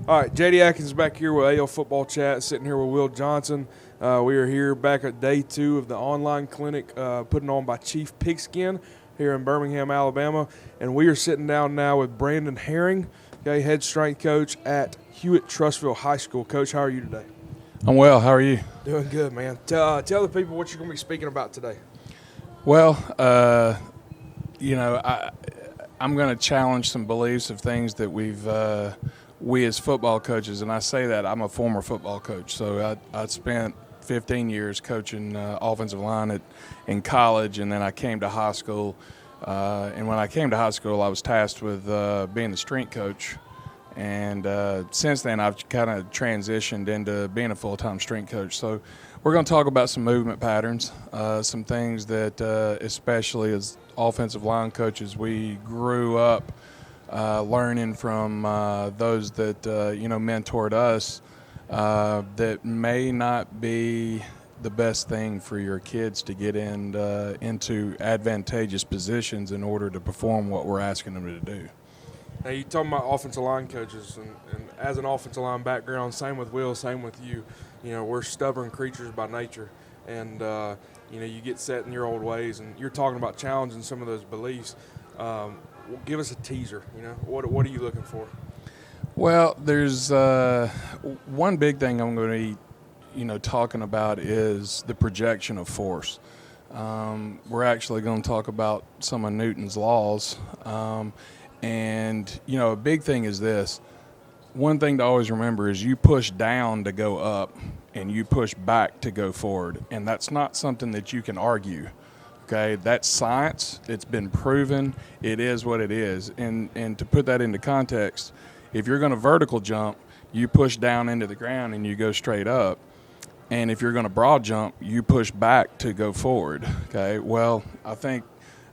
All right, JD Atkins back here with AL Football Chat, sitting here with Will Johnson. We are here back at day 2 of the online clinic put on by Chief Pigskin here in Birmingham, Alabama. And we are sitting down now with Brandon Herring, okay, head strength coach at Hewitt-Trussville High School. Coach, how are you today? I'm well. How are you? Doing good, man. Tell the people what you're going to be speaking about today. Well, I'm going to challenge some beliefs of things that we as football coaches, and I say that I'm a former football coach, so I spent 15 years coaching offensive line in college, and then I came to high school. And when I came to high school, I was tasked with being the strength coach. And since then, I've kind of transitioned into being a full-time strength coach. So we're going to talk about some movement patterns, some things that especially as offensive line coaches, we grew up learning from those that, mentored us that may not be the best thing for your kids to get into advantageous positions in order to perform what we're asking them to do. Now, you're talking about offensive line coaches, and as an offensive line background, same with Will, same with you. We're stubborn creatures by nature, and, you get set in your old ways, and you're talking about challenging some of those beliefs. Give us a teaser, what are you looking for? Well, there's one big thing I'm going to be, talking about is the projection of force. We're actually going to talk about some of Newton's laws. And, a big thing is this. One thing to always remember is you push down to go up and you push back to go forward. And that's not something that you can argue. Okay, that's science. It's been proven. It is what it is. And to put that into context, if you're going to vertical jump, you push down into the ground and you go straight up. And if you're going to broad jump, you push back to go forward. Okay, well, I think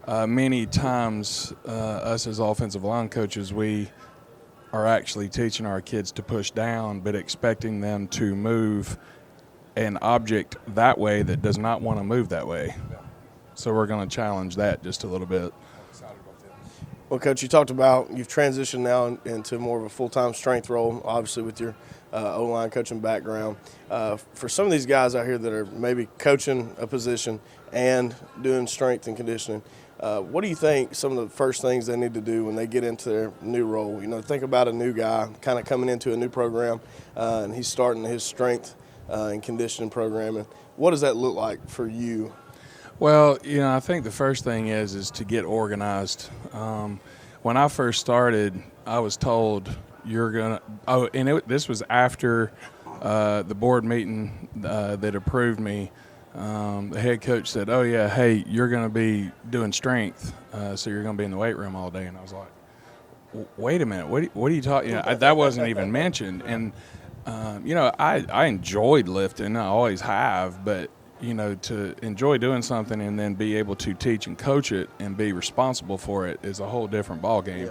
many times us as offensive line coaches, we are actually teaching our kids to push down, but expecting them to move an object that way that does not want to move that way. So we're going to challenge that just a little bit. Well, Coach, you talked about you've transitioned now into more of a full-time strength role, obviously with your O-line coaching background. For some of these guys out here that are maybe coaching a position and doing strength and conditioning, what do you think some of the first things they need to do when they get into their new role? Think about a new guy kind of coming into a new program, and he's starting his strength and conditioning program. And what does that look like for you? Well, I think the first thing is to get organized. When I first started, I was told this was after the board meeting that approved me. The head coach said, "Oh yeah, hey, you're going to be doing strength, so you're going to be in the weight room all day." And I was like, "Wait a minute, what are you talking?" That wasn't even mentioned. And I enjoyed lifting, I always have, but to enjoy doing something and then be able to teach and coach it and be responsible for it is a whole different ballgame.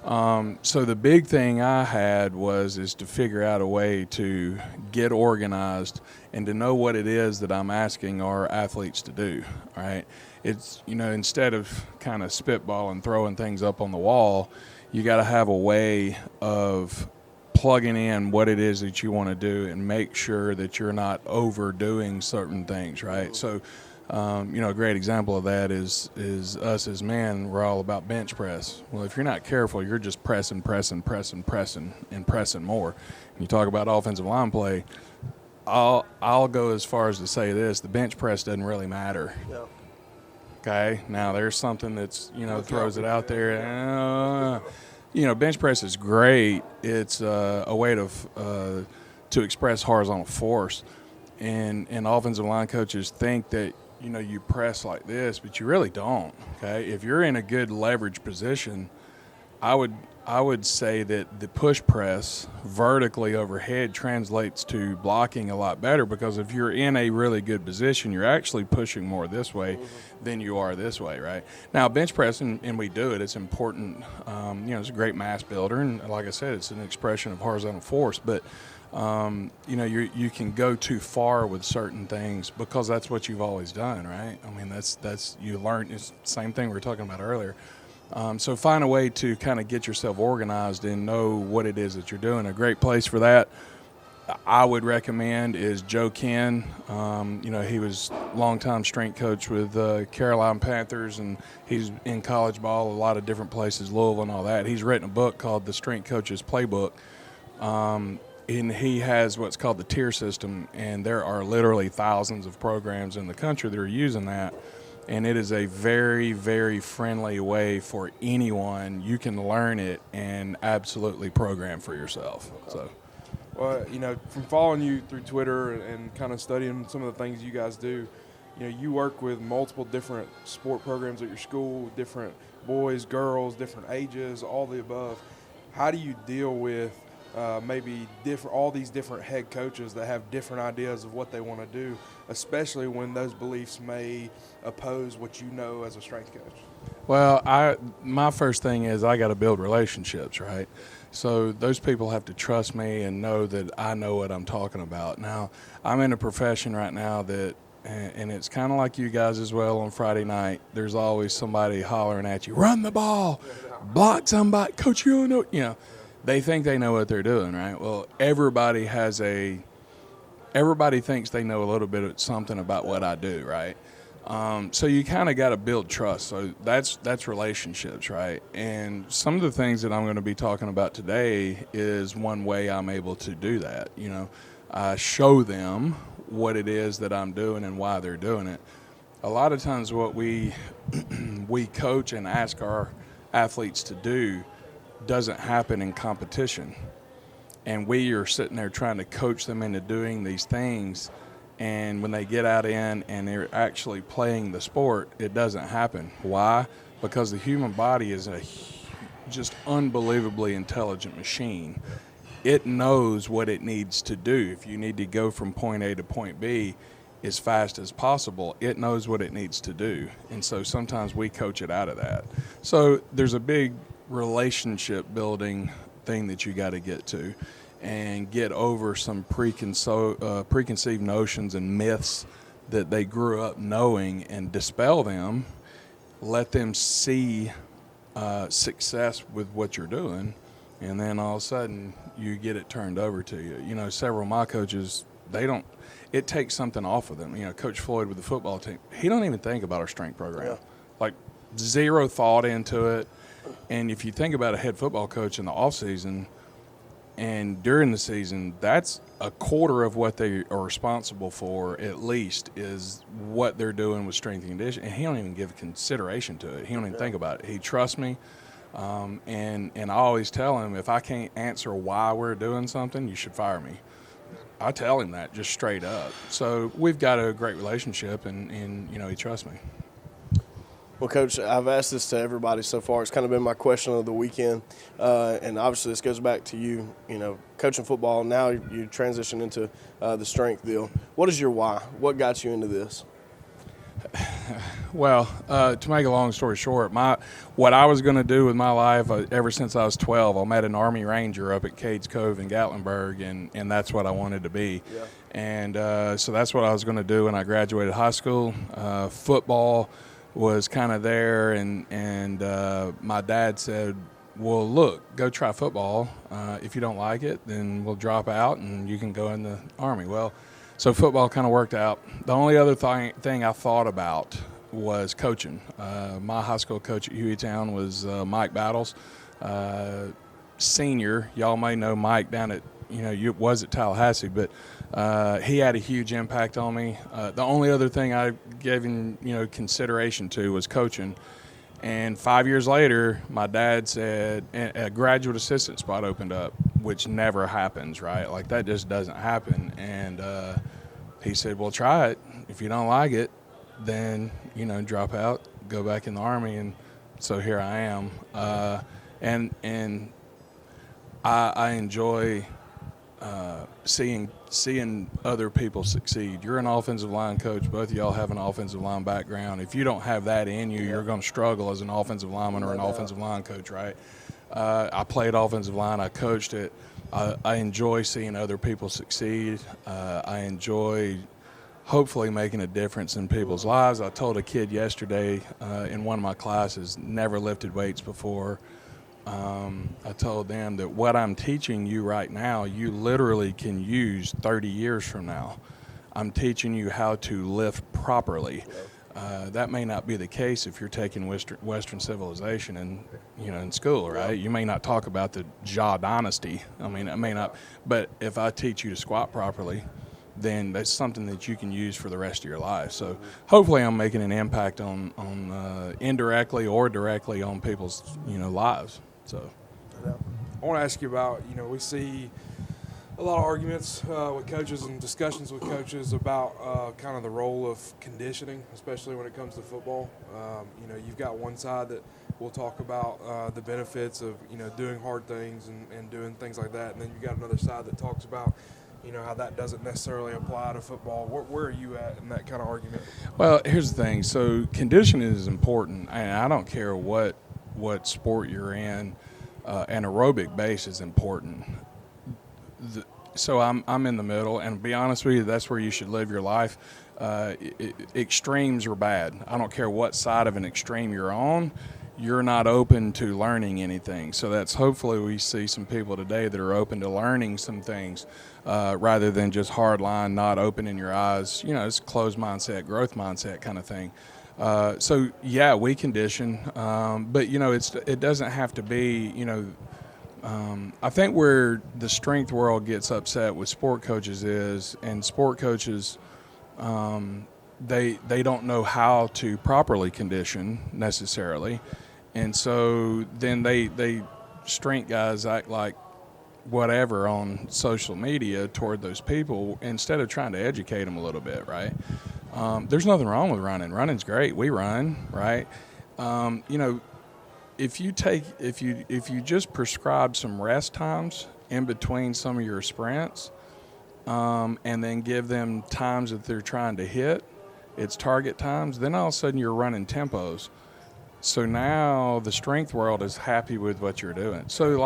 Yeah. So the big thing I had is to figure out a way to get organized and to know what it is that I'm asking our athletes to do, right? It's, instead of kind of spitballing, throwing things up on the wall, you got to have a way of plugging in what it is that you want to do and make sure that you're not overdoing certain things, right? So, a great example of that is us as men, we're all about bench press. Well, if you're not careful, you're just pressing more. You talk about offensive line play, I'll go as far as to say this, the bench press doesn't really matter. Yeah. Okay? Now, there's something that's, throws it out there. Bench press is great. It's a way to express horizontal force. And offensive line coaches think that, you press like this, but you really don't, okay? If you're in a good leverage position, I would say that the push press vertically overhead translates to blocking a lot better, because if you're in a really good position, you're actually pushing more this way than you are this way, right? Now, bench press, and we do it, it's important. It's a great mass builder, and like I said, it's an expression of horizontal force, but you can go too far with certain things because that's what you've always done, right? I mean, that's you learn. It's the same thing we were talking about earlier. So find a way to kind of get yourself organized and know what it is that you're doing. A great place for that I would recommend is Joe Ken. He was longtime strength coach with Carolina Panthers, and he's in college ball, a lot of different places, Louisville and all that. He's written a book called The Strength Coach's Playbook, and he has what's called the tier system, and there are literally thousands of programs in the country that are using that, and it is a very, very friendly way for anyone. You can learn it and absolutely program for yourself. So. Well, from following you through Twitter and kind of studying some of the things you guys do, you work with multiple different sport programs at your school, different boys, girls, different ages, all the above. How do you deal with all these different head coaches that have different ideas of what they want to do, especially when those beliefs may oppose what you know as a strength coach? Well, my first thing is I got to build relationships, right? So those people have to trust me and know that I know what I'm talking about. Now, I'm in a profession right now that, and it's kind of like you guys as well on Friday night, there's always somebody hollering at you, run the ball, block somebody, coach, you don't know, they think they know what they're doing, right? Well, everybody thinks they know a little bit of something about what I do, right? So you kind of got to build trust. So that's relationships, right? And some of the things that I'm going to be talking about today is one way I'm able to do that. I show them what it is that I'm doing and why they're doing it. A lot of times what we coach and ask our athletes to do doesn't happen in competition. And we are sitting there trying to coach them into doing these things. And when they get out and they're actually playing the sport, it doesn't happen. Why? Because the human body is a just unbelievably intelligent machine. It knows what it needs to do. If you need to go from point A to point B as fast as possible, it knows what it needs to do. And so sometimes we coach it out of that. So there's a big relationship building thing that you got to get to, and get over some preconceived notions and myths that they grew up knowing, and dispel them, let them see success with what you're doing, and then all of a sudden you get it turned over to you. Several of my coaches, it takes something off of them. Coach Floyd with the football team, he don't even think about our strength program. Like zero thought into it. And if you think about a head football coach in the off season, and during the season, that's a quarter of what they are responsible for, at least, is what they're doing with strength and conditioning. And he don't even give consideration to it. He don't even think about it. He trusts me. And I always tell him, if I can't answer why we're doing something, you should fire me. I tell him that just straight up. So we've got a great relationship, and he trusts me. Well, Coach, I've asked this to everybody so far. It's kind of been my question of the weekend, and obviously this goes back to you, coaching football. Now you transition into the strength deal. What is your why? What got you into this? Well, to make a long story short, what I was going to do with my life ever since I was 12, I met an Army Ranger up at Cades Cove in Gatlinburg, and that's what I wanted to be. Yeah. And so that's what I was going to do when I graduated high school. Football was kind of there, and my dad said, well, look, go try football. If you don't like it, then we'll drop out and you can go in the Army. Well, so football kind of worked out. The only other thing I thought about was coaching. My high school coach at Hueytown was Mike Battles, senior. Y'all may know Mike down at, you was at Tallahassee, but he had a huge impact on me. The only other thing I gave him, consideration to was coaching. And 5 years later, my dad said a graduate assistant spot opened up, which never happens, right? Like, that just doesn't happen. And he said, well, try it. If you don't like it, then, drop out, go back in the Army. And so here I am. And I enjoy seeing other people succeed. You're an offensive line coach. Both of y'all have an offensive line background. If you don't have that in you, you're going to struggle as an offensive lineman or an offensive line coach, right? I played offensive line. I coached it. I enjoy seeing other people succeed. I enjoy hopefully making a difference in people's lives. I told a kid yesterday in one of my classes, never lifted weights before. I told them that what I'm teaching you right now, you literally can use 30 years from now. I'm teaching you how to lift properly. That may not be the case if you're taking Western civilization in school, right? You may not talk about the Jia dynasty. I mean, it may not. But if I teach you to squat properly, then that's something that you can use for the rest of your life. So hopefully I'm making an impact on indirectly or directly on people's lives. So I want to ask you about, we see a lot of arguments with coaches and discussions with coaches about kind of the role of conditioning, especially when it comes to football. You've got one side that will talk about the benefits of, doing hard things and doing things like that. And then you've got another side that talks about, how that doesn't necessarily apply to football. Where are you at in that kind of argument? Well, here's the thing. So conditioning is important, and I don't care what sport you're in. An aerobic base is important. So I'm in the middle, and to be honest with you, that's where you should live your life. Extremes are bad. I don't care what side of an extreme you're on. You're not open to learning anything. So that's hopefully we see some people today that are open to learning some things rather than just hard line, not opening your eyes. It's closed mindset, growth mindset kind of thing. So yeah, we condition, but it doesn't have to be. I think where the strength world gets upset with sport coaches is, and sport coaches, they don't know how to properly condition necessarily, and so then they strength guys act like whatever on social media toward those people instead of trying to educate them a little bit, right? There's nothing wrong with running. Running's great. We run, right? If you just prescribe some rest times in between some of your sprints, and then give them times that they're trying to hit, it's target times, then all of a sudden you're running tempos. So now the strength world is happy with what you're doing. So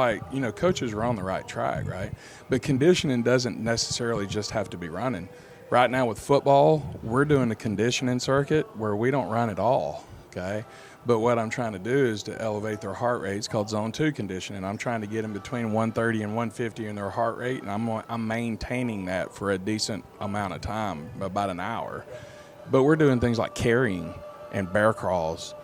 coaches are on the right track, right? But conditioning doesn't necessarily just have to be running. Right now with football, we're doing a conditioning circuit where we don't run at all, okay? But what I'm trying to do is to elevate their heart rate. It's called zone 2 conditioning. I'm trying to get them between 130 and 150 in their heart rate, and I'm maintaining that for a decent amount of time, about an hour. But we're doing things like carrying and bear crawls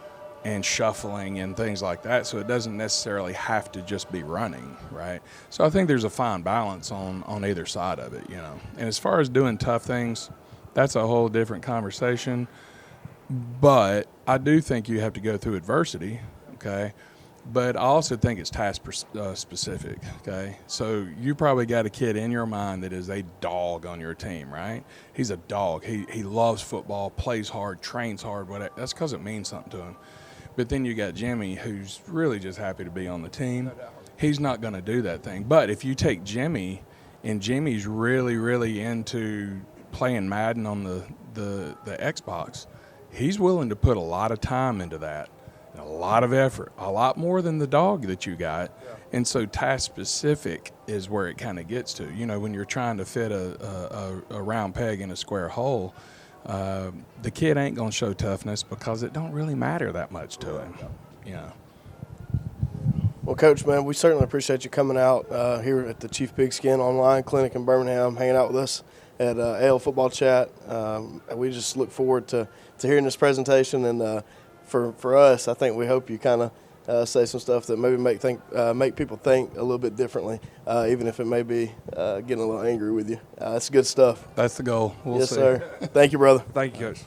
and shuffling and things like that, so it doesn't necessarily have to just be running, right? So I think there's a fine balance on either side of it, And as far as doing tough things, that's a whole different conversation. But I do think you have to go through adversity, okay? But I also think it's task specific, okay? So you probably got a kid in your mind that is a dog on your team, right? He's a dog. He loves football, plays hard, trains hard, whatever. That's because it means something to him. But then you got Jimmy, who's really just happy to be on the team. He's not going to do that thing. But if you take Jimmy, and Jimmy's really, really into playing Madden on the Xbox, he's willing to put a lot of time into that, and a lot of effort, a lot more than the dog that you got. Yeah. And so task-specific is where it kind of gets to. When you're trying to fit a round peg in a square hole, the kid ain't going to show toughness because it don't really matter that much to him. Well, Coach, man, we certainly appreciate you coming out here at the Chief Pigskin Online Clinic in Birmingham, hanging out with us at AL Football Chat. We just look forward to hearing this presentation, and for us, I think we hope you kind of say some stuff that maybe make people think a little bit differently, even if it may be getting a little angry with you. It's good stuff. That's the goal. We'll yes, see. Sir. Thank you, brother. Thank you, Coach.